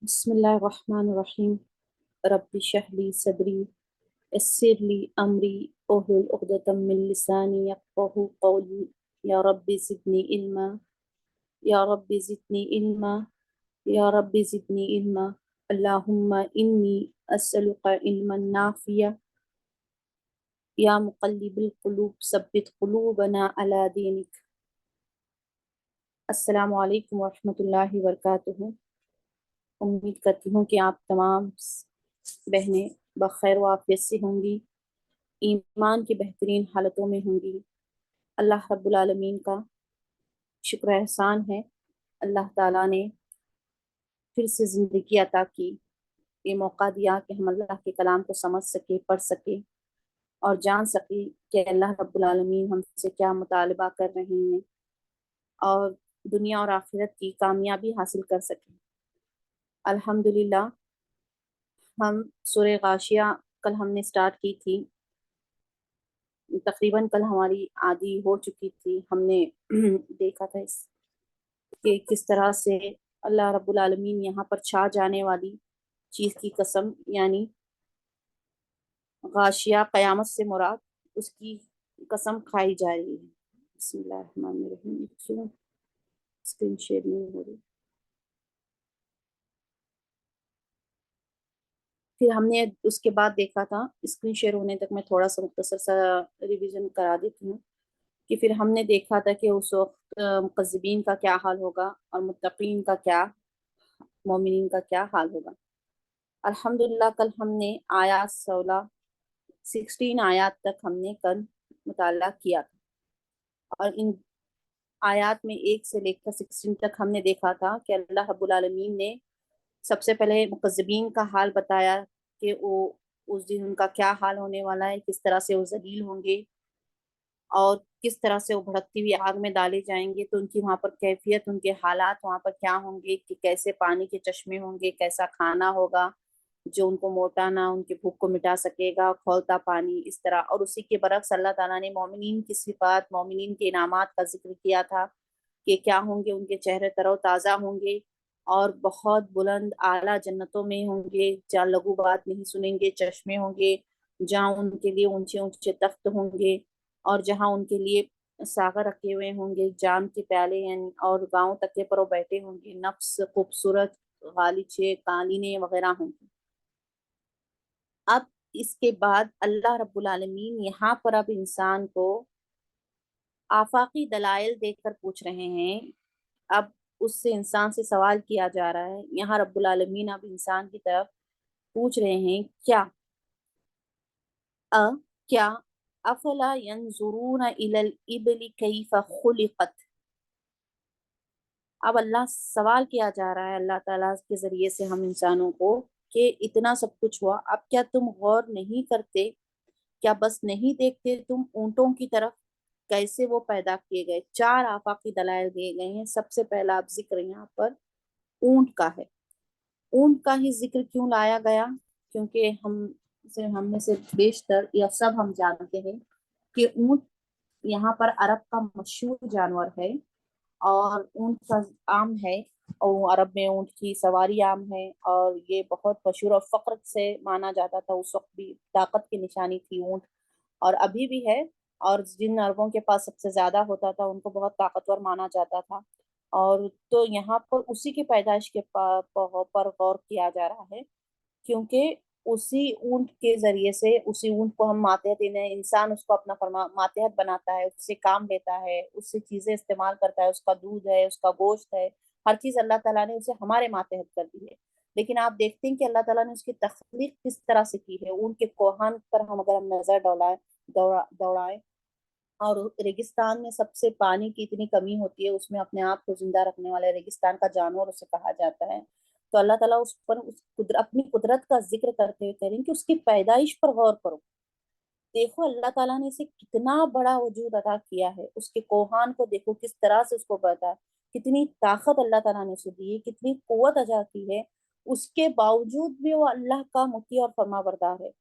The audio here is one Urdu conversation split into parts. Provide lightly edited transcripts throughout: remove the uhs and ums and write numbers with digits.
بسم اللہ الرحمن الرحیم۔ رب اشرح لی صدری یسر لی امری واحلل عقدۃ من لسانی یفقہوا قولی۔ یا رب زدنی علما، یا رب زدنی علما، یا رب زدنی علما۔ اللہم انی اسألک علما نافعا، یا مقلب القلوب ثبت قلوبنا علی دینک۔ السلام علیکم ورحمۃ اللہ وبرکاتہ۔ امید کرتی ہوں کہ آپ تمام بہنیں بخیر و عافیت سے ہوں گی، ایمان کی بہترین حالتوں میں ہوں گی۔ اللہ رب العالمین کا شکر احسان ہے، اللہ تعالیٰ نے پھر سے زندگی عطا کی، یہ موقع دیا کہ ہم اللہ کے کلام کو سمجھ سکے، پڑھ سکے اور جان سکے کہ اللہ رب العالمین ہم سے کیا مطالبہ کر رہے ہیں اور دنیا اور آخرت کی کامیابی حاصل کر سکیں۔ الحمدللہ ہم سورہ غاشیہ کل ہم نے سٹارٹ کی تھی، تقریباً کل ہماری آدھی ہو چکی تھی۔ ہم نے دیکھا تھا کہ کس طرح سے اللہ رب العالمین یہاں پر چھا جانے والی چیز کی قسم، یعنی غاشیہ قیامت سے مراد، اس کی قسم کھائی جا رہی ہے۔ بسم اللہ الرحمن الرحیم۔ اسکرین شیئر نہیں ہو رہی۔ پھر ہم نے اس کے بعد دیکھا تھا، اسکرین شیئر ہونے تک میں تھوڑا سا مختصر سا ریویژن کرا دیتی ہوں، کہ پھر ہم نے دیکھا تھا کہ اس وقت مکذبین کا کیا حال ہوگا اور متقین کا کیا، مومنین کا کیا حال ہوگا۔ الحمدللہ کل ہم نے آیات 16 آیات تک ہم نے کل مطالعہ کیا تھا، اور ان آیات میں 1 سے لے کر 16 تک ہم نے دیکھا تھا کہ اللہ رب العالمین نے سب سے پہلے مکذبین کا حال بتایا کہ وہ اس دن ان کا کیا حال ہونے والا ہے، کس طرح سے وہ ذلیل ہوں گے اور کس طرح سے وہ بھڑکتی ہوئی آگ میں ڈالے جائیں گے، تو ان کی وہاں پر کیفیت، ان کے حالات وہاں پر کیا ہوں گے، کہ کیسے پانی کے چشمے ہوں گے، کیسا کھانا ہوگا جو ان کو موٹانا، ان کی بھوک کو مٹا سکے گا، کھولتا پانی، اس طرح۔ اور اسی کے برعکس اللہ تعالیٰ نے مومنین کی صفات، مومنین کے انعامات کا ذکر کیا تھا کہ کیا ہوں گے، ان کے چہرے تر و تازہ ہوں گے اور بہت بلند اعلیٰ جنتوں میں ہوں گے، جہاں لغو بات نہیں سنیں گے، چشمے ہوں گے جہاں ان کے لیے اونچے اونچے تخت ہوں گے، اور جہاں ان کے لیے ساغر رکھے ہوئے ہوں گے، جام کے پیالے، یعنی اور گاؤں تکے پر وہ بیٹھے ہوں گے، نفس خوبصورت غالیچے، قالینیں وغیرہ ہوں گے۔ اب اس کے بعد اللہ رب العالمین یہاں پر اب انسان کو آفاقی دلائل دیکھ کر پوچھ رہے ہیں۔ اب اس سے انسان سے سوال کیا جا رہا ہے، یہاں رب العالمین اب انسان کی طرف پوچھ رہے ہیں، کیا افلا ینظرون الی الابل کیف خلقت۔ اب اللہ سوال کیا جا رہا ہے اللہ تعالیٰ کے ذریعے سے ہم انسانوں کو، کہ اتنا سب کچھ ہوا، اب کیا تم غور نہیں کرتے، کیا بس نہیں دیکھتے تم اونٹوں کی طرف، کیسے وہ پیدا کیے گئے۔ 4 آفاقی دلائل دیے گئے ہیں۔ سب سے پہلا اب ذکر یہاں پر اونٹ کا ہے۔ اونٹ کا ہی ذکر کیوں لایا گیا؟ کیونکہ ہم میں سے بیشتر یا سب ہم جانتے ہیں کہ اونٹ یہاں پر عرب کا مشہور جانور ہے، اور اونٹ کا عام ہے، اور عرب میں اونٹ کی سواری عام ہے، اور یہ بہت مشہور اور فخر سے مانا جاتا تھا۔ اس وقت بھی طاقت کی نشانی تھی اونٹ، اور ابھی بھی ہے، اور جن عربوں کے پاس سب سے زیادہ ہوتا تھا ان کو بہت طاقتور مانا جاتا تھا۔ اور تو یہاں پر اسی کی پیدائش کے پر غور کیا جا رہا ہے، کیونکہ اسی اونٹ کے ذریعے سے، اسی اونٹ کو ہم ماتحت، انسان اس کو اپنا ماتحت بناتا ہے، اس سے کام لیتا ہے، اس سے چیزیں استعمال کرتا ہے، اس کا دودھ ہے، اس کا گوشت ہے، ہر چیز اللہ تعالیٰ نے اسے ہمارے ماتحت کر دی ہے۔ لیکن آپ دیکھتے ہیں کہ اللہ تعالیٰ نے اس کی تخلیق کس طرح سے کی ہے۔ اونٹ کے کوہان پر اگر ہم نظر دوڑائیں، اور ریگستان میں سب سے پانی کی اتنی کمی ہوتی ہے، اس میں اپنے آپ کو زندہ رکھنے والے ریگستان کا جانور اسے کہا جاتا ہے، تو اللہ تعالیٰ اس پر اپنی قدرت کا ذکر کرتے ہوئے کہہ رہے ہیں کہ اس کی پیدائش پر غور کرو۔ دیکھو اللہ تعالیٰ نے اسے کتنا بڑا وجود عطا کیا ہے، اس کے کوہان کو دیکھو کس طرح سے اس کو بڑھتا ہے، کتنی طاقت اللہ تعالیٰ نے اسے دی ہے، کتنی قوت عطا کی ہے، اس کے باوجود بھی وہ اللہ کا مطیع اور فرما بردار ہے۔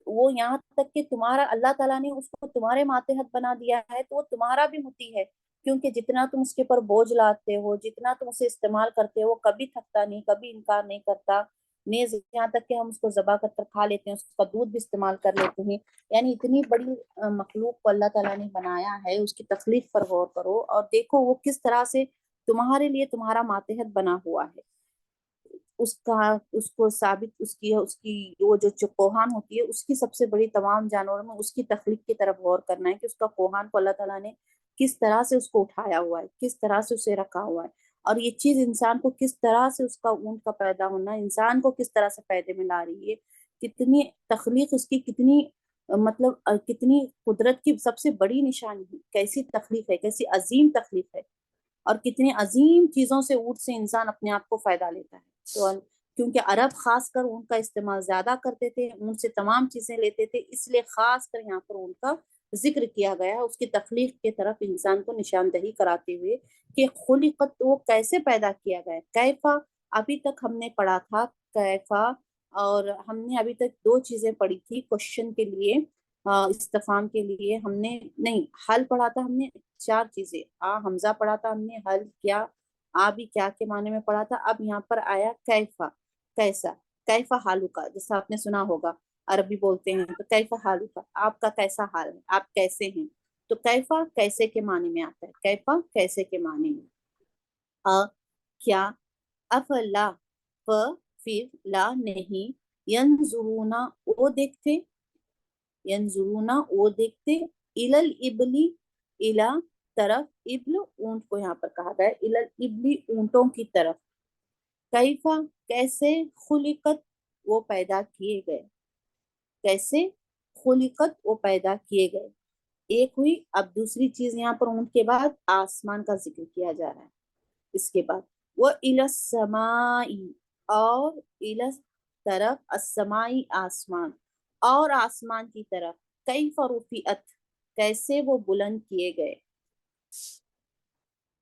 وہ یہاں تک کہ تمہارا، اللہ تعالیٰ نے اس کو تمہارے ماتحت بنا دیا ہے، تو وہ تمہارا بھی مطیع ہے، کیونکہ جتنا تم اس کے اوپر بوجھ لاتے ہو، جتنا تم اسے استعمال کرتے ہو، وہ کبھی تھکتا نہیں، کبھی انکار نہیں کرتا، نیز یہاں تک کہ ہم اس کو ذبح کر کر کھا لیتے ہیں، اس کا دودھ بھی استعمال کر لیتے ہیں۔ یعنی اتنی بڑی مخلوق کو اللہ تعالیٰ نے بنایا ہے، اس کی تخلیق پر غور کرو اور دیکھو وہ کس طرح سے تمہارے لیے تمہارا ماتحت بنا ہوا ہے۔ اس کا اس کو ثابت اس کی وہ جو کوہان ہوتی ہے، اس کی سب سے بڑی تمام جانوروں میں اس کی تخلیق کی طرف غور کرنا ہے کہ اس کا کوہان کو اللہ تعالیٰ نے کس طرح سے اس کو اٹھایا ہوا ہے، کس طرح سے اسے رکھا ہوا ہے، اور یہ چیز انسان کو کس طرح سے، اس کا اونٹ کا پیدا ہونا انسان کو کس طرح سے فائدے میں لا رہی ہے، کتنی تخلیق اس کی، کتنی مطلب کتنی قدرت کی سب سے بڑی نشانی ہے، کیسی تخلیق ہے، کیسی عظیم تخلیق ہے، اور کتنی عظیم چیزوں سے اونٹ سے انسان اپنے آپ کو فائدہ لیتا ہے۔ تو کیونکہ عرب خاص کر اونٹ کا استعمال زیادہ کرتے تھے، اونٹ سے تمام چیزیں لیتے تھے، اس لیے خاص کر یہاں پر اونٹ کا ذکر کیا گیا ہے، اس کی تخلیق کی طرف انسان کو نشاندہی کراتے ہوئے کہ خلقت، وہ کیسے پیدا کیا گیا ہے۔ کیفا ابھی تک ہم نے پڑھا تھا، کیفا، اور ہم نے ابھی تک دو چیزیں پڑھی تھی کوشچن کے لیے، استفہام کے لیے ہم نے نہیں، حل پڑھا تھا ہم نے چار چیزیں، حمزہ پڑھا تھا ہم نے، حل کیا، بھی کیا کے معنی میں پڑھا تھا، اب یہاں پر آیا کیفا، کیسا، کیفا حالو کا، جیسا آپ نے سنا ہوگا عربی بولتے ہیں تو کیفا حالو کا، آپ کا کیسا حال ہے، آپ کیسے ہیں، تو کیفا کیسے کے معنی میں آتا ہے، کیفا کیسے کے معنی میں، کیا، افلا پھر لا نہیں، ینظرونا وہ دیکھتے، ینظرونا وہ دیکھتے، الل ابلی الا طرف، ابل اونٹ کو یہاں پر کہا گیا ہے، الل ابلی اونٹوں کی طرف، کیفا کیسے، خلقت وہ پیدا کیے گئے، کیسے خلقت وہ پیدا کیے گئے، ایک ہوئی۔ اب دوسری چیز یہاں پر اونٹ کے بعد آسمان کا ذکر کیا جا رہا ہے، اس کے بعد وہ الی السمائی، اور الی طرف، السمائی آسمان، اور آسمان کی طرف، کیف رفعت کیسے وہ بلند کیے گئے۔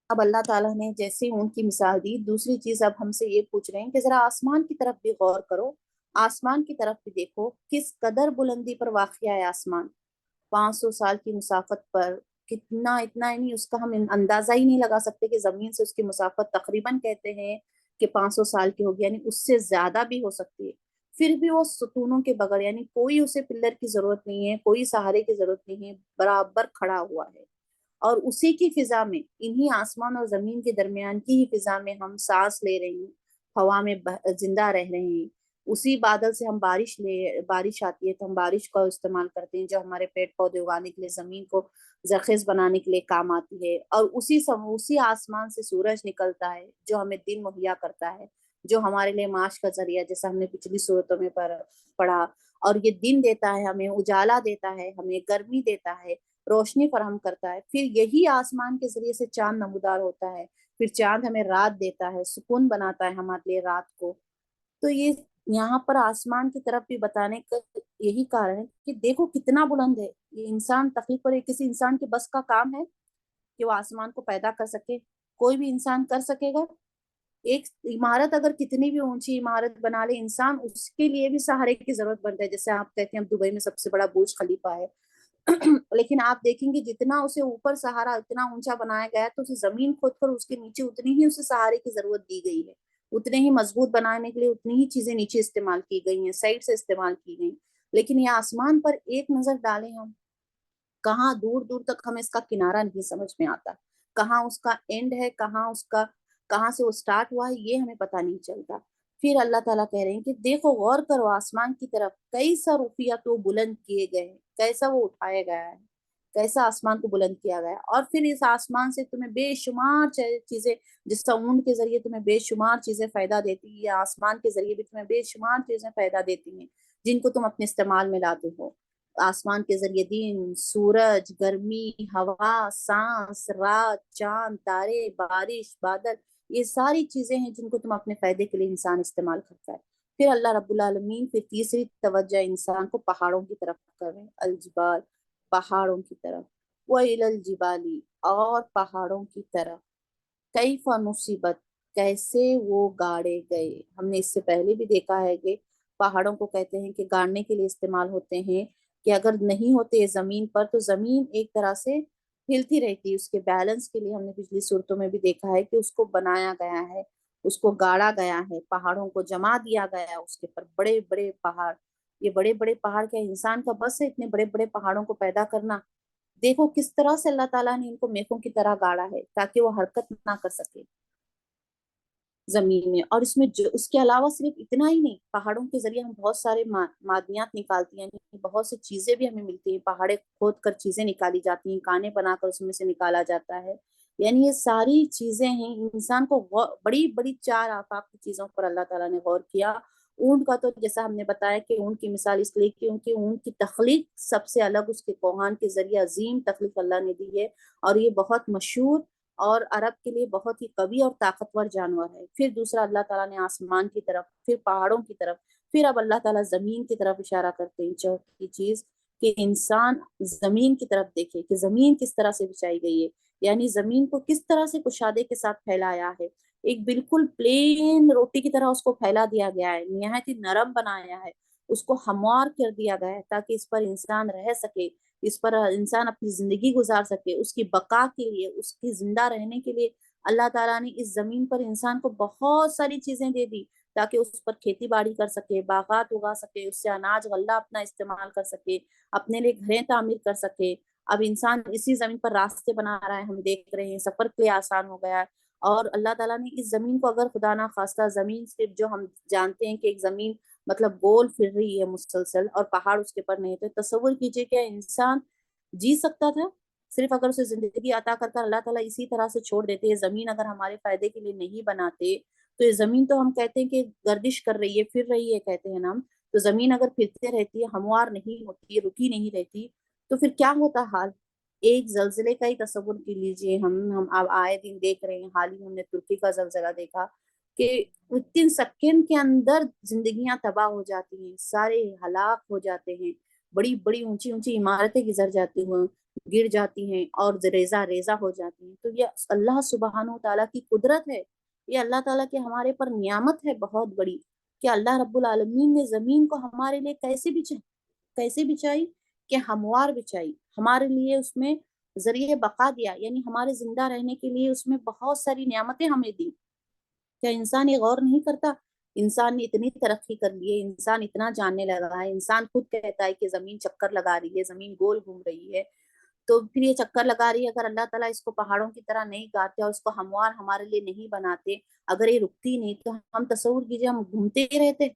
اب اللہ تعالیٰ نے جیسے ان کی مثال دی، دوسری چیز اب ہم سے یہ پوچھ رہے ہیں کہ ذرا آسمان کی طرف بھی غور کرو، آسمان کی طرف بھی دیکھو کس قدر بلندی پر واقع ہے آسمان، 500 سال کی مسافت پر، کتنا، اتنا ہی نہیں، اس کا ہم اندازہ ہی نہیں لگا سکتے کہ زمین سے اس کی مسافت تقریباً کہتے ہیں کہ 500 سال کی ہوگی، یعنی اس سے زیادہ بھی ہو سکتی ہے، پھر بھی وہ ستونوں کے بغیر، یعنی کوئی اسے پلر کی ضرورت نہیں ہے، کوئی سہارے کی ضرورت نہیں ہے، برابر کھڑا ہوا ہے، اور اسی کی فضا میں، انہی آسمان اور زمین کے درمیان کی ہی فضا میں ہم سانس لے رہے ہیں، ہوا میں زندہ رہ رہے ہیں، اسی بادل سے ہم بارش آتی ہے تو ہم بارش کا استعمال کرتے ہیں جو ہمارے پیڑ پودے اگانے کے لیے، زمین کو زرخیز بنانے کے لیے کام آتی ہے، اور اسی آسمان سے سورج نکلتا ہے جو ہمیں دن مہیا کرتا ہے، جو ہمارے لیے معاش کا ذریعہ، جیسا ہم نے پچھلی صورتوں میں پڑھا، اور یہ دن دیتا ہے ہمیں، اجالا دیتا ہے ہمیں، گرمی دیتا ہے، روشنی فراہم کرتا ہے، پھر یہی آسمان کے ذریعے سے چاند نمودار ہوتا ہے، پھر چاند ہمیں رات دیتا ہے، سکون بناتا ہے ہمارے لیے رات کو۔ تو یہ یہاں پر آسمان کی طرف بھی بتانے کا یہی کارن ہے کہ دیکھو کتنا بلند ہے یہ انسان، تخلیق پر کسی انسان کے بس کا کام ہے کہ وہ آسمان کو پیدا کر سکے؟ کوئی بھی انسان کر سکے گا؟ ایک عمارت اگر کتنی بھی اونچی عمارت بنا لے انسان، اس کے لیے بھی سہارے کی ضرورت بنتا ہے، جیسے آپ کہتے ہیں دبئی میں سب سے بڑا برج خلیفہ ہے لیکن آپ دیکھیں گے جتنا اسے اوپر سہارا اتنا اونچا بنایا گیا ہے، تو اسے زمین کھود کر اس کے نیچے اتنی ہی اسے سہارے کی ضرورت دی گئی ہے، اتنے ہی مضبوط بنانے کے لیے اتنی ہی چیزیں نیچے استعمال کی گئی ہیں، سائڈ سے استعمال کی گئی، لیکن یہ آسمان پر ایک نظر ڈالیں ہم، کہاں دور دور تک ہمیں اس کا کنارہ نہیں سمجھ میں آتا، کہاں اس کا اینڈ ہے، کہاں سے وہ سٹارٹ ہوا ہے، یہ ہمیں پتہ نہیں چلتا۔ پھر اللہ تعالیٰ کہہ رہے ہیں کہ دیکھو غور کرو آسمان کی طرف، کیسا رفعت وہ بلند کیے گئے ہیں، کیسا وہ اٹھایا گیا ہے، کیسا آسمان کو بلند کیا گیا ہے، اور پھر اس آسمان سے تمہیں بے شمار چیزیں، جس کا اونٹ کے ذریعے تمہیں بے شمار چیزیں فائدہ دیتی ہیں، یا آسمان کے ذریعے بھی تمہیں بے شمار چیزیں فائدہ دیتی ہیں جن کو تم اپنے استعمال میں لاتے ہو۔ آسمان کے ذریعے دن، سورج، گرمی، ہوا، سانس، رات، چاند، تارے، بارش، بادل، یہ ساری چیزیں ہیں جن کو تم اپنے فائدے کے لیے انسان استعمال کرتا ہے۔ پھر اللہ رب العالمین پھر تیسری توجہ انسان کو پہاڑوں کی طرف کر رہے ہیں، الجبال، پہاڑوں کی طرف، وَإِلَى الْجِبَالِ اور پہاڑوں کی طرف، کیف نصبت کیسے وہ گاڑے گئے۔ ہم نے اس سے پہلے بھی دیکھا ہے کہ پہاڑوں کو کہتے ہیں کہ گاڑنے کے لیے استعمال ہوتے ہیں، کہ اگر نہیں ہوتے زمین پر تو زمین ایک طرح سے ہلتی رہتی ہے. اس کے بیلنس کے لیے ہم نے پچھلی صورتوں میں بھی دیکھا ہے کہ اس کو بنایا گیا ہے, اس کو گاڑا گیا ہے, پہاڑوں کو جما دیا گیا ہے اس کے پر, بڑے بڑے پہاڑ. یہ بڑے بڑے پہاڑ کیا انسان کا بس ہے اتنے بڑے بڑے پہاڑوں کو پیدا کرنا؟ دیکھو کس طرح سے اللہ تعالیٰ نے ان کو میخوں کی طرح گاڑا ہے تاکہ وہ حرکت نہ کر سکے زمین میں. اور اس میں اس کے علاوہ صرف اتنا ہی نہیں, پہاڑوں کے ذریعے ہم بہت سارے معدنیات نکالتی ہیں, یعنی بہت سی چیزیں بھی ہمیں ملتی ہیں, پہاڑے کھود کر چیزیں نکالی جاتی ہیں, کانے بنا کر اس میں سے نکالا جاتا ہے. یعنی یہ ساری چیزیں ہیں. انسان کو بڑی بڑی 4 آفاق کی چیزوں پر اللہ تعالیٰ نے غور کیا. اونٹ کا تو جیسا ہم نے بتایا کہ اونٹ کی مثال اس لیے کیونکہ اونٹ کی تخلیق سب سے الگ اس کے کوہان کے ذریعے عظیم تخلیق اللہ نے دی ہے, اور یہ بہت مشہور اور عرب کے لیے بہت ہی قوی اور طاقتور جانور ہے. پھر دوسرا اللہ تعالیٰ نے آسمان کی طرف, پھر پہاڑوں کی طرف, پھر اب اللہ تعالیٰ زمین کی طرف اشارہ کرتے ہیں. چوتھی چیز کہ انسان زمین کی طرف دیکھے کہ زمین کس طرح سے بچائی گئی ہے, یعنی زمین کو کس طرح سے کشادے کے ساتھ پھیلایا ہے. ایک بالکل پلین روٹی کی طرح اس کو پھیلا دیا گیا ہے, نہایت ہی نرم بنایا ہے, اس کو ہموار کر دیا گیا ہے تاکہ اس پر انسان رہ سکے, اس پر انسان اپنی زندگی گزار سکے. اس کی بقا کے لیے, اس کی زندہ رہنے کے لیے اللہ تعالیٰ نے اس زمین پر انسان کو بہت ساری چیزیں دے دی تاکہ اس پر کھیتی باڑی کر سکے, باغات اگا سکے, اس سے اناج غلہ اپنا استعمال کر سکے, اپنے لیے گھریں تعمیر کر سکے. اب انسان اسی زمین پر راستے بنا رہا ہے, ہم دیکھ رہے ہیں, سفر کے لیے آسان ہو گیا ہے. اور اللہ تعالیٰ نے اس زمین کو, اگر خدا نہ خواستہ زمین صرف جو ہم جانتے ہیں کہ ایک زمین مطلب گول پھر رہی ہے مسلسل اور پہاڑ اس کے پر نہیں, تو تصور کیجئے کہ انسان جی سکتا تھا صرف اگر اسے زندگی عطا کر کر اللہ تعالیٰ اسی طرح سے چھوڑ دیتے. یہ زمین اگر ہمارے فائدے کے لیے نہیں بناتے تو یہ زمین تو ہم کہتے ہیں کہ گردش کر رہی ہے, پھر رہی ہے کہتے ہیں نا, تو زمین اگر پھرتے رہتی ہے, ہموار نہیں ہوتی, رکی نہیں رہتی, تو پھر کیا ہوتا حال. ایک زلزلے کا ہی تصور کر لیجئے. ہم اب آئے دن دیکھ رہے ہیں, حال ہی ہم نے ترکی کا زلزلہ دیکھا کہ 3 سیکنڈ کے اندر زندگیاں تباہ ہو جاتی ہیں, سارے ہلاک ہو جاتے ہیں, بڑی بڑی اونچی اونچی عمارتیں گزر جاتی ہیں, گر جاتی ہیں اور ریزہ ریزہ ہو جاتی ہیں. تو یہ اللہ سبحانہ تعالیٰ کی قدرت ہے, یہ اللہ تعالیٰ کی ہمارے پر نعمت ہے بہت بڑی کہ اللہ رب العالمین نے زمین کو ہمارے لیے کیسے بچائی کہ ہموار بچائی, ہمارے لیے اس میں ذریعہ بقا دیا, یعنی ہمارے زندہ رہنے کے لیے اس میں بہت ساری نعمتیں ہمیں دی. کیا انسان یہ غور نہیں کرتا؟ انسان نے اتنی ترقی کر لی ہے, انسان اتنا جاننے لگا ہے, انسان خود کہتا ہے کہ زمین چکر لگا رہی ہے, زمین گول گھوم رہی ہے, تو پھر یہ چکر لگا رہی ہے. اگر اللہ تعالیٰ اس کو پہاڑوں کی طرح نہیں گاڑتے اور اس کو ہموار ہمارے لیے نہیں بناتے, اگر یہ رکتی نہیں, تو ہم تصور کیجئے ہم گھومتے ہی رہتے.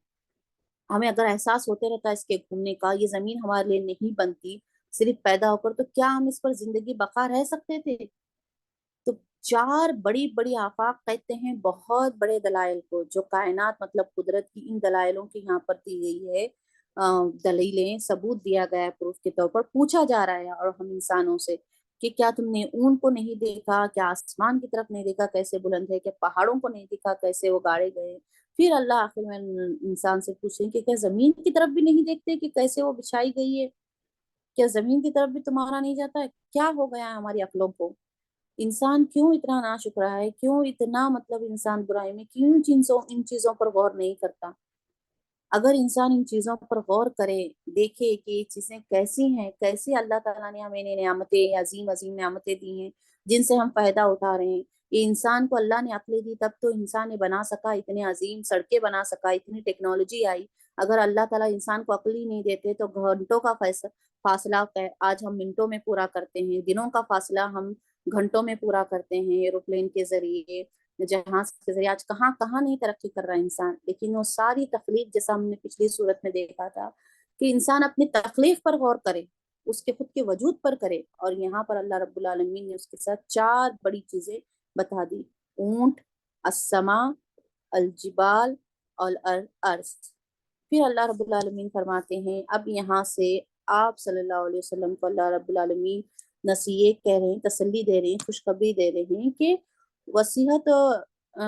ہمیں اگر احساس ہوتے رہتا اس کے گھومنے کا, یہ زمین ہمارے لیے نہیں بنتی صرف پیدا ہو کر, تو کیا ہم اس پر زندگی بقا رہ سکتے تھے؟ تو 4 بڑی بڑی آفاق کہتے ہیں بہت بڑے دلائل کو, جو کائنات مطلب قدرت کی ان دلائلوں کی یہاں پر دی گئی ہے, دلیلیں ثبوت دیا گیا ہے پروف کے طور پر. پوچھا جا رہا ہے اور ہم انسانوں سے کہ کیا تم نے اون کو نہیں دیکھا, کیا آسمان کی طرف نہیں دیکھا کیسے بلند ہے, کیا پہاڑوں کو نہیں دیکھا کیسے وہ گاڑے گئے. پھر اللہ آخر میں انسان سے پوچھیں کہ کیا زمین کی طرف بھی نہیں دیکھتے کہ کیسے وہ بچھائی گئی ہے, کیا زمین کی طرف بھی تمہارا نہیں جاتا ہے؟ کیا ہو گیا ہے ہماری عقلوں کو؟ انسان کیوں اتنا ناشکرا ہے, کیوں اتنا مطلب انسان برائی میں, کیوں ان چیزوں پر غور نہیں کرتا؟ اگر انسان ان چیزوں پر غور کرے, دیکھے کہ یہ چیزیں کیسی ہیں, کیسے اللہ تعالیٰ نے ہمیں نعمتیں, عظیم عظیم نعمتیں دی ہیں جن سے ہم فائدہ اٹھا رہے ہیں. یہ انسان کو اللہ نے عقلیں دی تب تو انسان نے بنا سکا, اتنے عظیم سڑکیں بنا سکا, اتنی ٹیکنالوجی آئی. اگر اللہ تعالیٰ انسان کو عقل ہی نہیں دیتے تو گھنٹوں کا فاصلہ آج ہم منٹوں میں پورا کرتے ہیں, دنوں کا فاصلہ ہم گھنٹوں میں پورا کرتے ہیں ایروپلین کے ذریعے, جہاز کے ذریعے. آج کہاں کہاں نہیں ترقی کر رہا ہے انسان, لیکن وہ ساری تخلیق جیسا ہم نے پچھلی صورت میں دیکھا تھا کہ انسان اپنی تخلیق پر غور کرے, اس کے خود کے وجود پر کرے. اور یہاں پر اللہ رب العالمین نے اس کے ساتھ 4 بڑی چیزیں بتا دی, اونٹ, السماء, الجبال اور الارض. پھر اللہ رب العالمین فرماتے ہیں, اب یہاں سے آپ صلی اللہ علیہ وسلم کو اللہ رب العالمین نصیحت کہہ رہے ہیں, تسلی دے رہے ہیں, خوشخبری دے رہے ہیں کہ وصیحت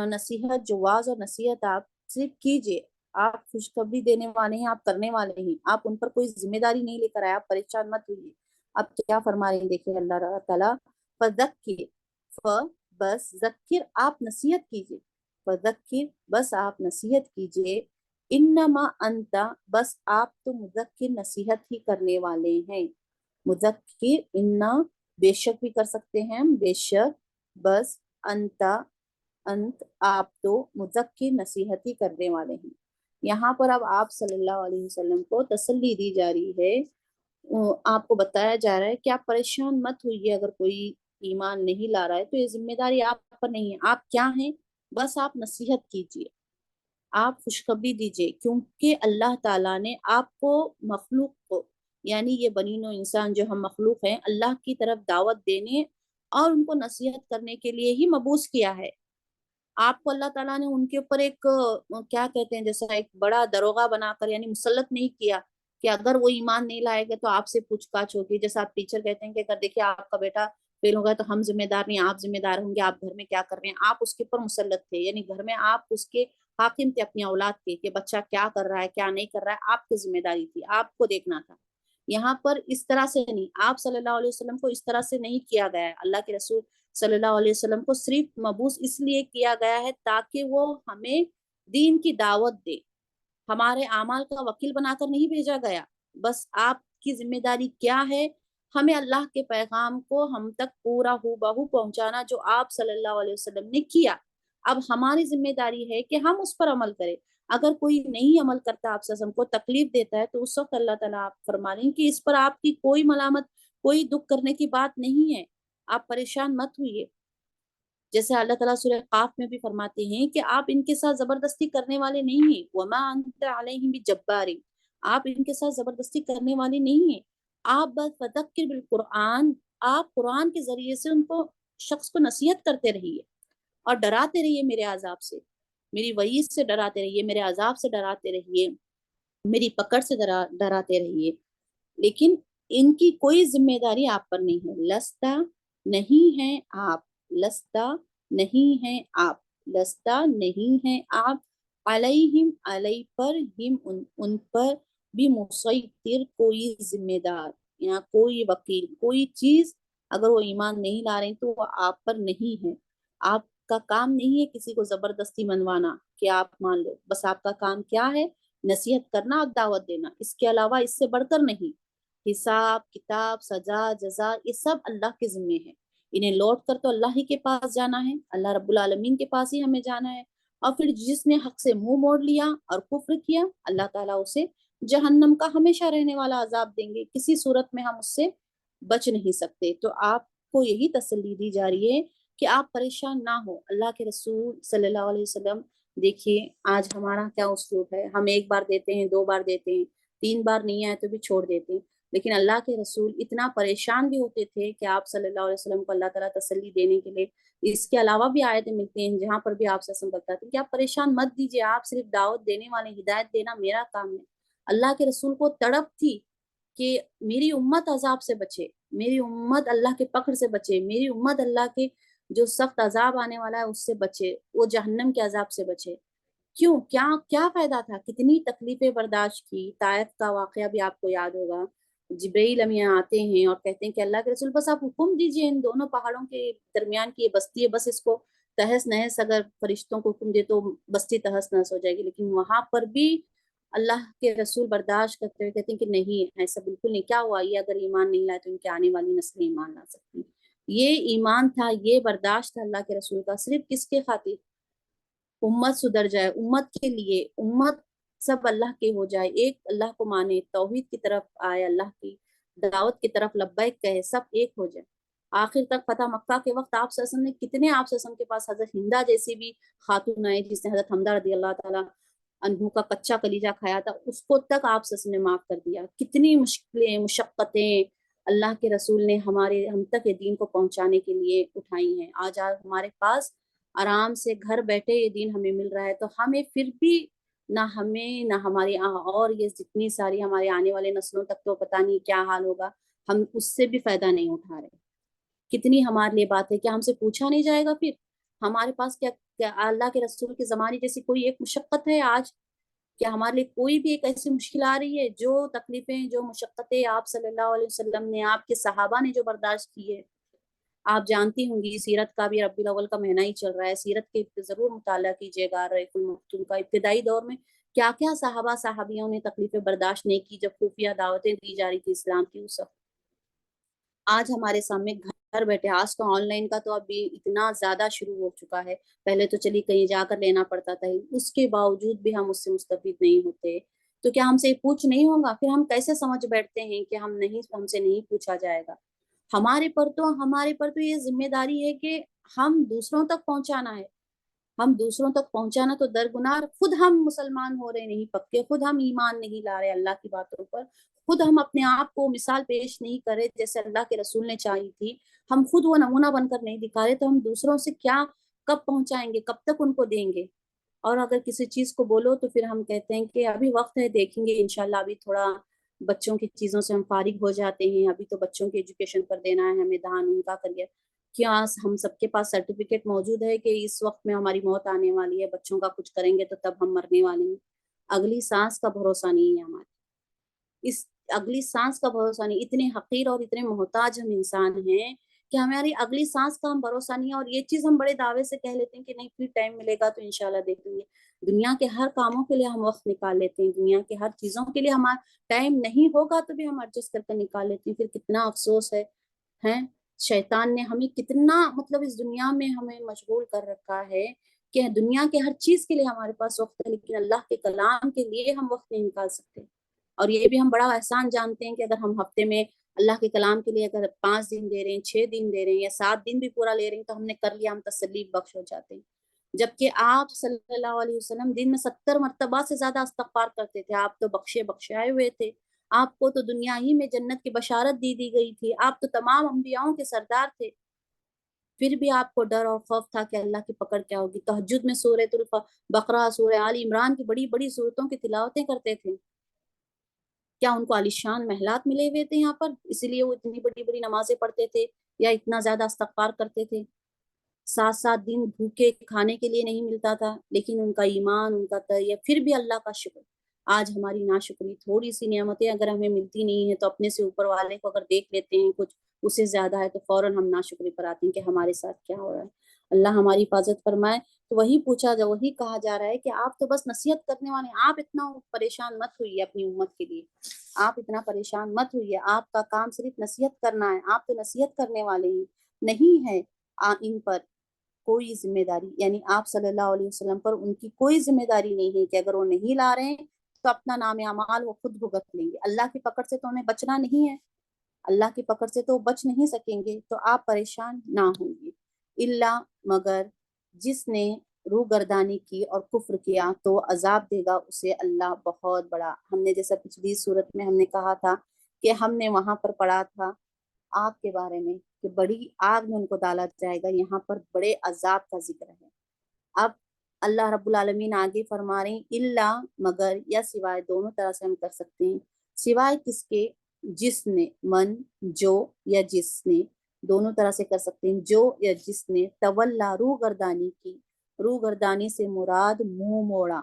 نصیحت, جو واعظ اور نصیحت آپ صرف کیجئے, آپ خوشخبری دینے والے ہیں, آپ کرنے والے ہیں, آپ ان پر کوئی ذمہ داری نہیں لے کر آئے, آپ پریشان مت ہوئیے. آپ کیا فرما رہے ہیں دیکھیں اللہ تعالیٰ, فذکر, بس ذکر, آپ نصیحت کیجئے, فذکر, بس آپ نصیحت کیجئے, انما انت, بس آپ تو مذکر نصیحت ہی کرنے والے ہیں. مذکر, انا بے شک بھی کر سکتے ہیں ہم، بے شک، بس، انت آپ تو مذکر نصیحتی کرنے والے ہیں۔ یہاں پر اب آپ صلی اللہ علیہ وسلم کو تسلی دی جا رہی ہے، آپ کو بتایا جا رہا ہے کہ آپ پریشان مت ہوئیے اگر کوئی ایمان نہیں لا رہا ہے، تو یہ ذمہ داری آپ پر نہیں ہے۔ آپ کیا ہیں؟ بس آپ نصیحت کیجئے، آپ خوشخبری دیجئے، کیونکہ اللہ تعالیٰ نے آپ کو، مخلوق کو، یعنی یہ بنی نوع انسان جو ہم مخلوق ہیں، اللہ کی طرف دعوت دینے اور ان کو نصیحت کرنے کے لیے ہی مبعوث کیا ہے۔ آپ کو اللہ تعالیٰ نے ان کے اوپر ایک کیا کہتے ہیں، جیسا ایک بڑا دروغہ بنا کر یعنی مسلط نہیں کیا کہ اگر وہ ایمان نہیں لائے گا تو آپ سے پوچھ گچھ ہوگی، جیسا آپ ٹیچر کہتے ہیں کہ اگر دیکھیں آپ کا بیٹا فیل ہوگا تو ہم ذمہ دار نہیں، آپ ذمہ دار ہوں گے، آپ گھر میں کیا کر رہے ہیں، آپ اس کے اوپر مسلط تھے، یعنی گھر میں آپ اس کے حاکم تھے اپنی اولاد کے، کہ بچہ کیا کر رہا ہے کیا نہیں کر رہا ہے، آپ کی ذمہ داری تھی، آپ کو دیکھنا تھا۔ یہاں پر اس طرح سے نہیں، آپ صلی اللہ علیہ وسلم کو اس طرح سے نہیں کیا گیا ہے۔ اللہ کے رسول صلی اللہ علیہ وسلم کو صرف مبعوث اس لیے کیا گیا ہے تاکہ وہ ہمیں دین کی دعوت دے، ہمارے اعمال کا وکیل بنا کر نہیں بھیجا گیا۔ بس آپ کی ذمہ داری کیا ہے؟ ہمیں اللہ کے پیغام کو ہم تک پورا ہو بہو پہنچانا جو آپ صلی اللہ علیہ وسلم نے کیا۔ اب ہماری ذمہ داری ہے کہ ہم اس پر عمل کریں۔ اگر کوئی نہیں عمل کرتا، آپ سے ہم کو تکلیف دیتا ہے، تو اس وقت اللہ تعالیٰ آپ فرما رہے ہیں کہ اس پر آپ کی کوئی ملامت، کوئی دکھ کرنے کی بات نہیں ہے، آپ پریشان مت ہوئیے۔ جیسے اللہ تعالیٰ سورہ قاف میں بھی فرماتے ہیں کہ آپ ان کے ساتھ زبردستی کرنے والے نہیں ہیں، وَمَا أَنْتَ عَلَيْهِمْ بِجَبَّارٍ، آپ ان کے ساتھ زبردستی کرنے والے نہیں ہیں۔ آپ بس فَذَكِّرْ بِالْقُرْآن، آپ قرآن کے ذریعے سے ان کو، شخص کو نصیحت کرتے رہیے اور ڈراتے رہیے میرے عذاب سے، میری وعید سے ڈراتے رہیے، میرے عذاب سے ڈراتے رہیے، میری پکڑ سے ڈراتے رہیے۔ لیکن ان کی کوئی ذمہ داری آپ پر نہیں ہے۔ لستا، نہیں ہیں آپ، لستا، نہیں ہیں آپ، لستا، نہیں ہیں آپ، علیہم، علیہ پر، ہم، ان پر بھی مسیطر، کوئی ذمہ دار یا کوئی وکیل، کوئی چیز اگر وہ ایمان نہیں لا رہے تو وہ آپ پر نہیں ہے۔ آپ کا کام نہیں ہے کسی کو زبردستی منوانا کہ آپ مان لو، بس آپ کا کام کیا ہے؟ نصیحت کرنا اور دعوت دینا، اس کے علاوہ اس سے بڑھ کر نہیں۔ حساب کتاب سزا جزا یہ سب اللہ کے ذمے ہے، انہیں لوٹ کر تو اللہ ہی کے پاس جانا ہے، اللہ رب العالمین کے پاس ہی ہمیں جانا ہے۔ اور پھر جس نے حق سے منہ موڑ لیا اور کفر کیا، اللہ تعالیٰ اسے جہنم کا ہمیشہ رہنے والا عذاب دیں گے، کسی صورت میں ہم اس سے بچ نہیں سکتے۔ تو آپ کو یہی تسلی دی جا رہی ہے کہ آپ پریشان نہ ہو۔ اللہ کے رسول صلی اللہ علیہ وسلم، دیکھیے آج ہمارا کیا اسلوب ہے، ہم ایک بار دیتے ہیں، دو بار دیتے ہیں، تین بار نہیں آئے تو بھی چھوڑ دیتے ہیں، لیکن اللہ کے رسول اتنا پریشان بھی ہوتے تھے کہ آپ صلی اللہ علیہ وسلم کو اللہ تعالیٰ تسلی دینے کے لیے اس کے علاوہ بھی آیتیں ملتی ہیں جہاں پر بھی آپ سے بتاتے ہیں کہ آپ پریشان مت دیجیے، آپ صرف دعوت دینے والے، ہدایت دینا میرا کام ہے۔ اللہ کے رسول کو تڑپ تھی کہ میری امت عذاب سے بچے، میری امت اللہ کے پکڑ سے بچے، میری امت اللہ کے جو سخت عذاب آنے والا ہے اس سے بچے، وہ جہنم کے عذاب سے بچے۔ کیوں؟ کیا فائدہ تھا؟ کتنی تکلیفیں برداشت کی۔ طائف کا واقعہ بھی آپ کو یاد ہوگا، جبرائیل امیاں آتے ہیں اور کہتے ہیں کہ اللہ کے رسول بس آپ حکم دیجئے، ان دونوں پہاڑوں کے درمیان کی یہ بستی ہے، بس اس کو تہس نہس، اگر فرشتوں کو حکم دے تو بستی تہس نہس ہو جائے گی۔ لیکن وہاں پر بھی اللہ کے رسول برداشت کرتے ہوئے کہتے ہیں کہ نہیں، ایسا بالکل نہیں، کیا ہوا، یہ اگر ایمان نہیں لائے تو ان کے آنے والی نسلیں ایمان لا سکتی۔ یہ ایمان تھا، یہ برداشت تھا اللہ کے رسول کا، صرف کس کے خاطر؟ امت سدھر جائے، امت کے لیے، امت سب اللہ کے ہو جائے، ایک اللہ کو مانے، توحید کی طرف آئے، اللہ کی دعوت کی طرف لبیک کہے، سب ایک ہو جائے۔ آخر تک فتح مکہ کے وقت آپ صلی اللہ علیہ وسلم نے کتنے، آپ صلی اللہ علیہ وسلم کے پاس حضرت ہندہ جیسی بھی خاتون آئی جس نے حضرت حمزہ رضی اللہ تعالیٰ عنہ کا کچا کلیجہ کھایا تھا، اس کو تک آپ صلی اللہ علیہ وسلم نے معاف کر دیا۔ کتنی مشکلیں، مشقتیں اللہ کے رسول نے ہم تک یہ دین کو پہنچانے کے لیے اٹھائی ہیں۔ آج ہمارے پاس آرام سے گھر بیٹھے یہ دین ہمیں مل رہا ہے، تو ہمیں پھر بھی نہ ہمیں، نہ ہماری اور یہ جتنی ساری ہمارے آنے والے نسلوں تک تو پتہ نہیں کیا حال ہوگا، ہم اس سے بھی فائدہ نہیں اٹھا رہے۔ کتنی ہمارے لیے بات ہے، کیا ہم سے پوچھا نہیں جائے گا پھر ہمارے پاس کیا اللہ کے رسول کے زمانے جیسی کوئی ایک مشقت ہے آج؟ کیا ہمارے لیے کوئی بھی ایک ایسی مشکل آ رہی ہے؟ جو تکلیفیں، جو مشقتیں آپ صلی اللہ علیہ وسلم نے، آپ کے صحابہ نے جو برداشت کی ہے، آپ جانتی ہوں گی، سیرت کا بھی ربیع الاول کا مہینہ ہی چل رہا ہے، سیرت کے ضرور مطالعہ کیجیے گا۔ رئیف المختوم کا ابتدائی دور میں کیا کیا صحابہ صحابیوں نے تکلیفیں برداشت نہیں کی جب خفیہ دعوتیں دی جا رہی تھی اسلام کی اس وقت۔ آج ہمارے سامنے گھر بیٹھے. آج تو آن لائن کا تو ابھی اتنا زیادہ شروع ہو چکا ہے. پہلے تو چلیے کہیں جا کر لینا پڑتا تھا, اس کے باوجود بھی ہم اس سے مستفید نہیں ہوتے. تو کیا ہم سے پوچھ نہیں ہوگا؟ پھر ہم کیسے سمجھ بیٹھتے ہیں کہ ہم سے نہیں پوچھا جائے گا. ہمارے پر تو یہ ذمہ داری ہے کہ ہم دوسروں تک پہنچانا ہے. ہم دوسروں تک پہنچانا تو درگنار. خود ہم مسلمان ہو رہے نہیں پکے, خود ہم ایمان نہیں لا رہے اللہ کی باتوں پر, خود ہم اپنے آپ کو مثال پیش نہیں کر رہے جیسے اللہ کے رسول نے چاہی تھی, ہم خود وہ نمونہ بن کر نہیں دکھا رہے, تو ہم دوسروں سے کیا کب پہنچائیں گے, کب تک ان کو دیں گے؟ اور اگر کسی چیز کو بولو تو پھر ہم کہتے ہیں کہ ابھی وقت ہے, دیکھیں گے انشاءاللہ, ابھی تھوڑا بچوں کی چیزوں سے ہم فارغ ہو جاتے ہیں, ابھی تو بچوں کی ایجوکیشن پر دینا ہے ہمیں دھیان, ان کا کریئر. کیا ہم سب کے پاس سرٹیفکیٹ موجود ہے کہ اس وقت میں ہماری موت آنے والی ہے, بچوں کا کچھ کریں گے تو تب ہم مرنے والے ہیں؟ اگلی سانس کا بھروسہ نہیں ہے ہمارے, اس اگلی سانس کا بھروسہ نہیں. اتنے حقیر اور اتنے محتاج ہم انسان ہیں کہ ہماری اگلی سانس کا ہم بھروسہ نہیں ہے. اور یہ چیز ہم بڑے دعوے سے کہہ لیتے ہیں کہ نہیں پھر ٹائم ملے گا تو انشاءاللہ دیکھیں گے. دنیا کے ہر کاموں کے لیے ہم وقت نکال لیتے ہیں, دنیا کے ہر چیزوں کے لیے ہمارا ٹائم نہیں ہوگا تو بھی ہم ایڈجسٹ کر کے نکال لیتے ہیں. پھر کتنا افسوس ہے ہیں. شیطان نے ہمیں کتنا مطلب اس دنیا میں ہمیں مشغول کر رکھا ہے کہ دنیا کے ہر چیز کے لیے ہمارے پاس وقت ہے, لیکن اللہ کے کلام کے لیے ہم وقت نہیں نکال سکتے. اور یہ بھی ہم بڑا احسان جانتے ہیں کہ اگر ہم ہفتے میں اللہ کے کلام کے لیے اگر 5 دن دے رہے ہیں, 6 دن دے رہے ہیں, یا 7 دن بھی پورا لے رہے ہیں, تو ہم نے کر لیا, ہم تسلی بخش ہو جاتے ہیں. جبکہ آپ صلی اللہ علیہ وسلم دن میں 70 مرتبہ سے زیادہ استغفار کرتے تھے. آپ تو بخشائے ہوئے تھے, آپ کو تو دنیا ہی میں جنت کی بشارت دی گئی تھی, آپ تو تمام انبیاؤں کے سردار تھے. پھر بھی آپ کو ڈر اور خوف تھا کہ اللہ کی پکڑ کیا ہوگی. تہجد میں سورۃ البقرہ, سورہ آل عمران کی بڑی بڑی سورتوں کی تلاوتیں کرتے تھے. کیا ان کو عالیشان محلات ملے ہوئے تھے یہاں پر, اسی لیے وہ اتنی بڑی بڑی نمازیں پڑھتے تھے یا اتنا زیادہ استغفار کرتے تھے؟ 7 دن بھوکے کھانے کے لیے نہیں ملتا تھا, لیکن ان کا ایمان, ان کا تقوی, پھر بھی اللہ کا شکر. آج ہماری ناشکری, تھوڑی سی نعمتیں اگر ہمیں ملتی نہیں ہیں تو اپنے سے اوپر والے کو اگر دیکھ لیتے ہیں کچھ اسے زیادہ ہے تو فوراً ہم ناشکری پر آتے ہیں کہ ہمارے ساتھ کیا ہو رہا ہے. اللہ ہماری حفاظت فرمائے. تو وہی کہا جا رہا ہے کہ آپ تو بس نصیحت کرنے والے ہیں, آپ اتنا پریشان مت ہوئیے اپنی امت کے لیے, آپ اتنا پریشان مت ہوئیے, آپ کا کام صرف نصیحت کرنا ہے, آپ تو نصیحت کرنے والے ہیں. نہیں ہے ان پر کوئی ذمہ داری, یعنی آپ صلی اللہ علیہ وسلم پر ان کی کوئی ذمہ داری نہیں ہے کہ اگر وہ نہیں لا رہے ہیں تو اپنا نام اعمال وہ خود بھگت لیں گے. اللہ کی پکڑ سے تو انہیں بچنا نہیں ہے, اللہ کی پکڑ سے تو بچ نہیں سکیں گے. تو آپ پریشان نہ ہوں گے. اللہ مگر جس نے روح گردانی کی اور کفر کیا تو عذاب دے گا اسے اللہ بہت بڑا. ہم نے جیسا پچھلی صورت میں ہم نے کہا تھا کہ ہم نے وہاں پر پڑھا تھا آگ کے بارے میں کہ بڑی آگ میں ان کو ڈالا جائے گا, یہاں پر بڑے عذاب کا ذکر ہے. اب اللہ رب العالمین آگے فرما رہے ہیں اللہ مگر یا سوائے, دونوں طرح سے ہم کر سکتے ہیں. سوائے کس کے؟ جس نے, من جو یا جس نے, دونوں طرح سے کر سکتے ہیں. جو یا جس نے تولا روح گردانی کی, روح گردانی سے مراد منہ موڑا,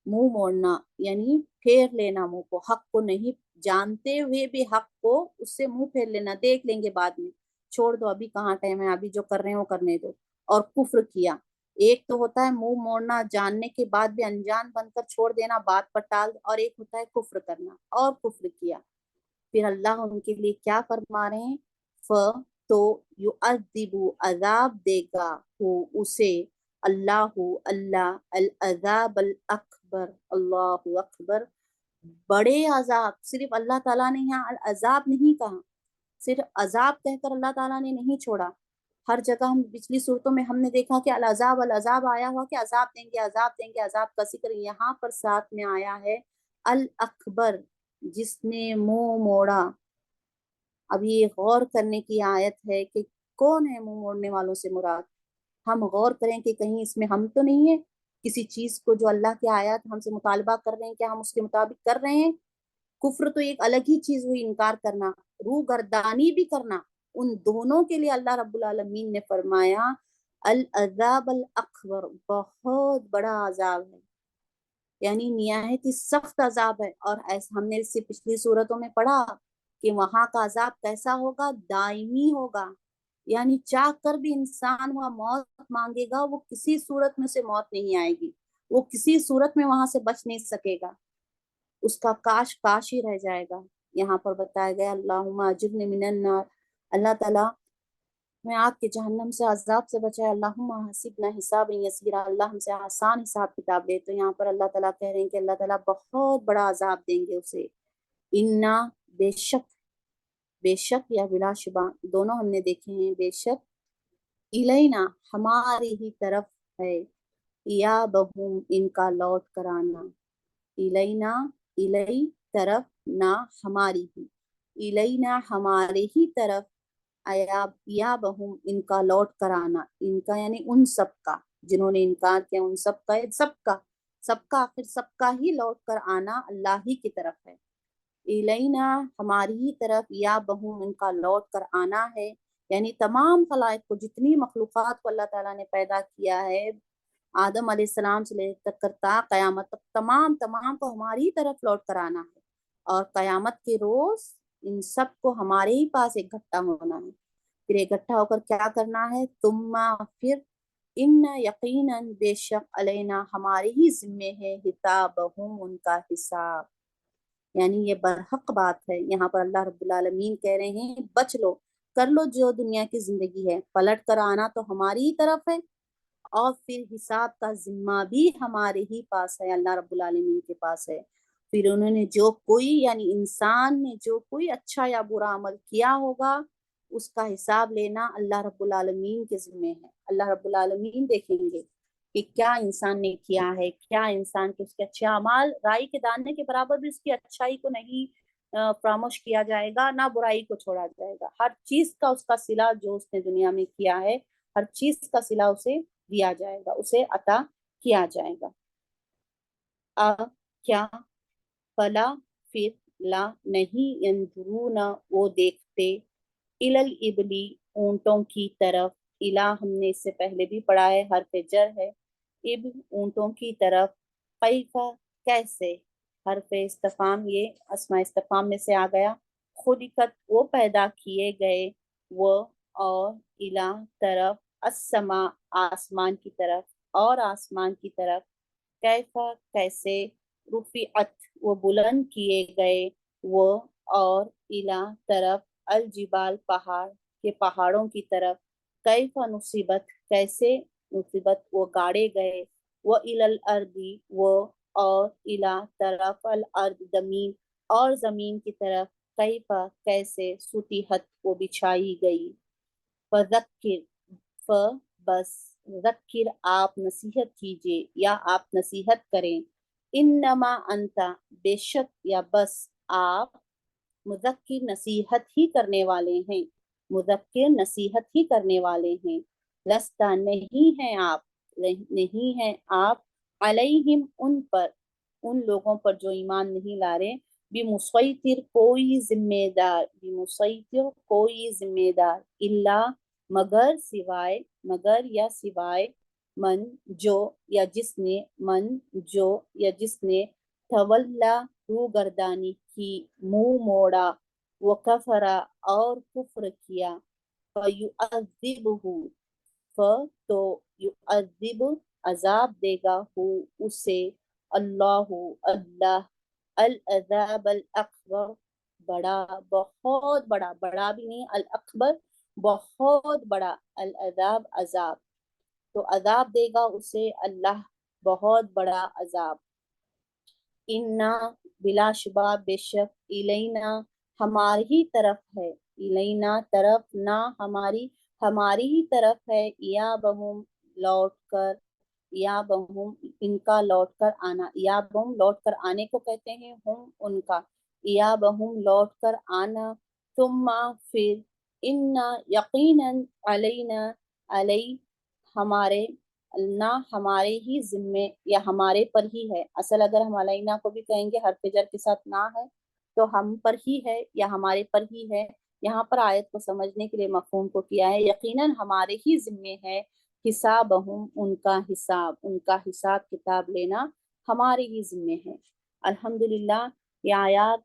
منہ موڑنا یعنی پھیر لینا منہ کو, حق کو نہیں جانتے ہوئے بھی حق کو اس سے منہ پھیر لینا, دیکھ لیں گے بعد میں, چھوڑ دو ابھی کہاں ٹائم ہے, ابھی جو کر رہے ہیں وہ کرنے دو. اور کفر کیا, ایک تو ہوتا ہے منہ موڑنا جاننے کے بعد بھی انجان بن کر چھوڑ دینا, بات پر ٹال, اور ایک ہوتا ہے کفر کرنا, اور کفر کیا. پھر اللہ ان کے لیے کیا فرما رہے ہیں؟ تو یعذب عذاب دے گا ہو اسے اللہ العذاب الاکبر, اللہ اکبر, بڑے عذاب. صرف اللہ تعالیٰ نے یہاں العذاب نہیں کہا, صرف عذاب کہہ کر اللہ تعالیٰ نے نہیں چھوڑا. ہر جگہ ہم پچھلی صورتوں میں ہم نے دیکھا کہ العذاب آیا ہوا کہ عذاب دیں گے, عذاب دیں گے, عذاب کا ذکر. یہاں پر ساتھ میں آیا ہے الاکبر, جس نے منہ موڑا. اب یہ غور کرنے کی آیت ہے کہ کون ہے منہ موڑنے والوں سے مراد. ہم غور کریں کہ کہیں اس میں ہم تو نہیں ہے کسی چیز کو جو اللہ کی آیات ہم سے مطالبہ کر رہے ہیں کہ ہم اس کے مطابق کر رہے ہیں. کفر تو ایک الگ ہی چیز ہوئی, انکار کرنا, روح گردانی بھی کرنا. ان دونوں کے لیے اللہ رب العالمین نے فرمایا العذاب الاکبر, بہت بڑا عذاب ہے, یعنی نہایت ہی سخت عذاب ہے. اور ایسا ہم نے اس سے پچھلی صورتوں میں پڑھا کہ وہاں کا عذاب کیسا ہوگا؟ دائمی ہوگا, یعنی چاہ کر بھی انسان وہاں موت مانگے گا, وہ کسی صورت میں سے موت نہیں آئے گی, وہ کسی صورت میں وہاں سے بچ نہیں سکے گا, اس کا کاش کاش ہی رہ جائے گا. یہاں پر بتایا گیا اللہم اجرنی من النار, اللہ تعالیٰ میں آگ کے جہنم سے عذاب سے بچائے، اللہم حسبنا حساب یسیرا، اللہ ہم سے آسان حساب کتاب لے۔ تو یہاں پر اللہ تعالیٰ کہہ رہے ہیں کہ اللہ تعالیٰ بہت بڑا عذاب دیں گے اسے۔ انا، بے شک یا بلا شبہ دونوں ہم نے دیکھے ہیں، بے شک، الینا ہماری ہی طرف ہے، یا بہم ان کا لوٹ کر آنا، الینا، الی طرف، نہ ہماری ہی، الینا ہمارے ہی طرف، یا بہم ان کا لوٹ کر آنا، ان کا یعنی ان سب کا جنہوں نے انکار کیا، ان سب کا، سب کا آخر سب کا ہی لوٹ کر آنا اللہ ہی کی طرف ہے۔ الینا ہماری ہی طرف، یا بہم ان کا لوٹ کر آنا ہے، یعنی تمام خلائق کو، جتنی مخلوقات کو اللہ تعالیٰ نے پیدا کیا ہے، آدم علیہ السلام سے لے کر تا قیامت تک، تمام کو ہماری طرف لوٹ کر آنا ہے، اور قیامت کے روز ان سب کو ہمارے ہی پاس اکٹھا ہونا ہے۔ پھر اکٹھا ہو کر کیا کرنا ہے؟ ثم پھر، ان یقیناً بے شک، علینا ہمارے ہی ذمے ہے، حسابہم ان کا حساب، یعنی یہ برحق بات ہے۔ یہاں پر اللہ رب العالمین کہہ رہے ہیں بچ لو، کر لو جو دنیا کی زندگی ہے، پلٹ کر آنا تو ہماری ہی طرف ہے، اور پھر حساب کا ذمہ بھی ہمارے ہی پاس ہے، اللہ رب العالمین کے پاس ہے۔ پھر انہوں نے جو کوئی، یعنی انسان نے جو کوئی اچھا یا برا عمل کیا ہوگا، اس کا حساب لینا اللہ رب العالمین کے ذمہ ہے۔ اللہ رب العالمین دیکھیں گے کہ کیا انسان نے کیا ہے، کیا انسان کے اس کے اچھے اعمال، رائی کے دانے کے برابر بھی اس کی اچھائی کو نہیں فراموش کیا جائے گا، نہ برائی کو چھوڑا جائے گا۔ ہر چیز کا اس کا صلہ جو اس نے دنیا میں کیا ہے، ہر چیز کا صلہ اسے دیا جائے گا، اسے عطا کیا جائے گا۔ کیا، فلا پھر، لا نہیں، ینظرون وہ دیکھتے، الالابلی اونٹوں کی طرف، الا ہم نے اس سے پہلے بھی پڑھا ہے، حرف جر ہے، اب اونٹوں کی طرف، کیفا کیسے، حرف استفہام یہ اسماء استفہام میں سے آ گیا، خلقت وہ پیدا کیے گئے، وہ، اور، الا طرف، السماء آسمان کی طرف، اور آسمان کی طرف، کیفا کیسے، رفعت وہ بلند کیے گئے، وہ، اور، الا طرف، الجبال پہاڑ کے پہاڑوں کی طرف، کیفا نصیبت کیسے، نصیبت وہ گاڑے گئے، وہ الی الارض وہ، اور، الا طرف، الارض زمین، اور زمین کی طرف، کیفا کیسے، سطحت وہ بچھائی گئی، فذکر بس، ذکر آپ نصیحت کیجئے یا آپ نصیحت کریں، انما انتا بے شک یا بس آپ، مذکر نصیحت ہی کرنے والے ہیں، مذکر نصیحت ہی کرنے والے ہیں، لستا نہیں ہیں آپ، نہیں ہیں آپ، علیہم ان پر، ان لوگوں پر جو ایمان نہیں لا رہے، بمسیطر کوئی ذمہ دار، بمسیطر کوئی ذمہ دار، الا مگر سوائے، مگر یا سوائے، من جو یا جس نے، من جو یا جس نے، تولا رو گردانی کی، منہ موڑا، وکفرا اور کفر کیا، فیعذبہ تو یعذب عذاب دے گا ہو اسے، اللہ اللہ، العذاب الاکبر بڑا، بہت بڑا، بڑا بھی نہیں، الاکبر بہت بڑا، العذاب عذاب، تو عذاب دے گا اسے اللہ بہت بڑا عذاب۔ انا بلا شبہ بے شک، الینا ہماری ہی طرف ہے، الینا طرف، نہ ہماری، ہماری ہی طرف ہے، یا بہم لوٹ کر، یا بہم ان کا لوٹ کر آنا، یا بہم لوٹ کر آنے کو کہتے ہیں، ہم ان کا، یا بہم لوٹ کر آنا، ثم پھر، انا یقیناً، علینا علی ہمارے، نہ ہمارے ہی ذمے یا ہمارے پر ہی ہے، اصل اگر ہم علینا کو بھی کہیں گے حرف جر کے ساتھ نہ ہے تو ہم پر ہی ہے یا ہمارے پر ہی ہے، یہاں پر آیت کو سمجھنے کے لیے مفہوم کو کیا ہے، یقیناً ہمارے ہی ذمے ہے، حسابہم ان کا حساب، ان کا حساب کتاب لینا ہمارے ہی ذمے ہے۔ الحمدللہ یہ آیات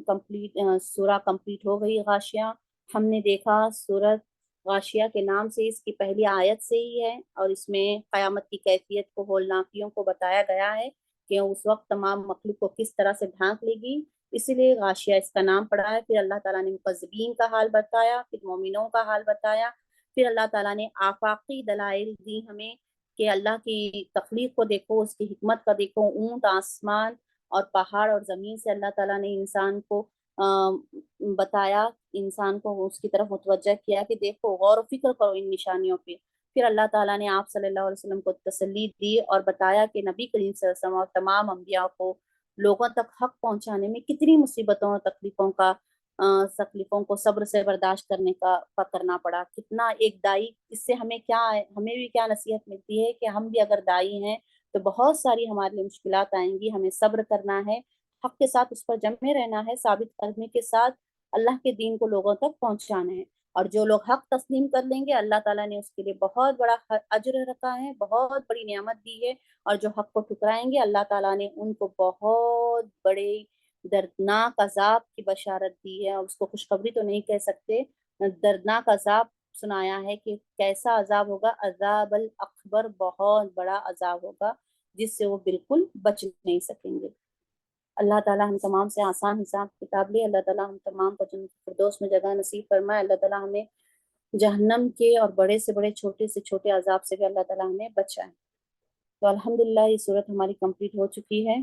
کمپلیٹ، سورہ کمپلیٹ ہو گئی غاشیہ۔ ہم نے دیکھا سورۃ غاشیہ کے نام سے اس کی پہلی آیت سے ہی ہے، اور اس میں قیامت کی کیفیت کو، ہولناکیوں کو بتایا گیا ہے کہ اس وقت تمام مخلوق کو کس طرح سے ڈھانک لے گی، اسی لیے غاشیہ اس کا نام پڑا ہے۔ پھر اللہ تعالیٰ نے مکذبین کا حال بتایا، پھر مومنوں کا حال بتایا، پھر اللہ تعالیٰ نے آفاقی دلائل دی ہمیں کہ اللہ کی تخلیق کو دیکھو، اس کی حکمت کا دیکھو، اونٹ، آسمان اور پہاڑ اور زمین سے اللہ تعالیٰ نے انسان کو بتایا، انسان کو اس کی طرف متوجہ کیا کہ دیکھو، غور و فکر کرو ان نشانیوں پہ۔ پھر اللہ تعالیٰ نے آپ صلی اللہ علیہ وسلم کو تسلی دی اور بتایا کہ نبی کریم صلی اللہ علیہ وسلم اور تمام انبیاء کو لوگوں تک حق پہنچانے میں کتنی مصیبتوں اور تکلیفوں کو صبر سے برداشت کرنا پڑا، کتنا ایک دائی، اس سے ہمیں بھی کیا نصیحت ملتی ہے کہ ہم بھی اگر دائی ہیں تو بہت ساری ہمارے لیے مشکلات آئیں گی، ہمیں صبر کرنا ہے، حق کے ساتھ اس پر جمے رہنا ہے، ثابت قدمی کے ساتھ اللہ کے دین کو لوگوں تک پہنچانا ہے۔ اور جو لوگ حق تسلیم کر لیں گے، اللہ تعالیٰ نے اس کے لیے بہت بڑا اجر رکھا ہے، بہت بڑی نعمت دی ہے۔ اور جو حق کو ٹھکرائیں گے، اللہ تعالیٰ نے ان کو بہت بڑے دردناک عذاب کی بشارت دی ہے، اور اس کو خوشخبری تو نہیں کہہ سکتے، دردناک عذاب سنایا ہے کہ کیسا عذاب ہوگا، عذاب الاکبر، بہت بڑا عذاب ہوگا جس سے وہ بالکل بچ نہیں سکیں گے۔ اللہ تعالیٰ ہم تمام سے آسان حساب کتاب لے، اللہ تعالیٰ ہم تمام کو جنت الفردوس میں جگہ نصیب فرمائے، اللہ تعالیٰ ہمیں جہنم کے اور بڑے سے بڑے چھوٹے سے چھوٹے عذاب سے بھی اللہ تعالیٰ ہمیں بچائے۔ تو الحمدللہ یہ صورت ہماری کمپلیٹ ہو چکی ہے۔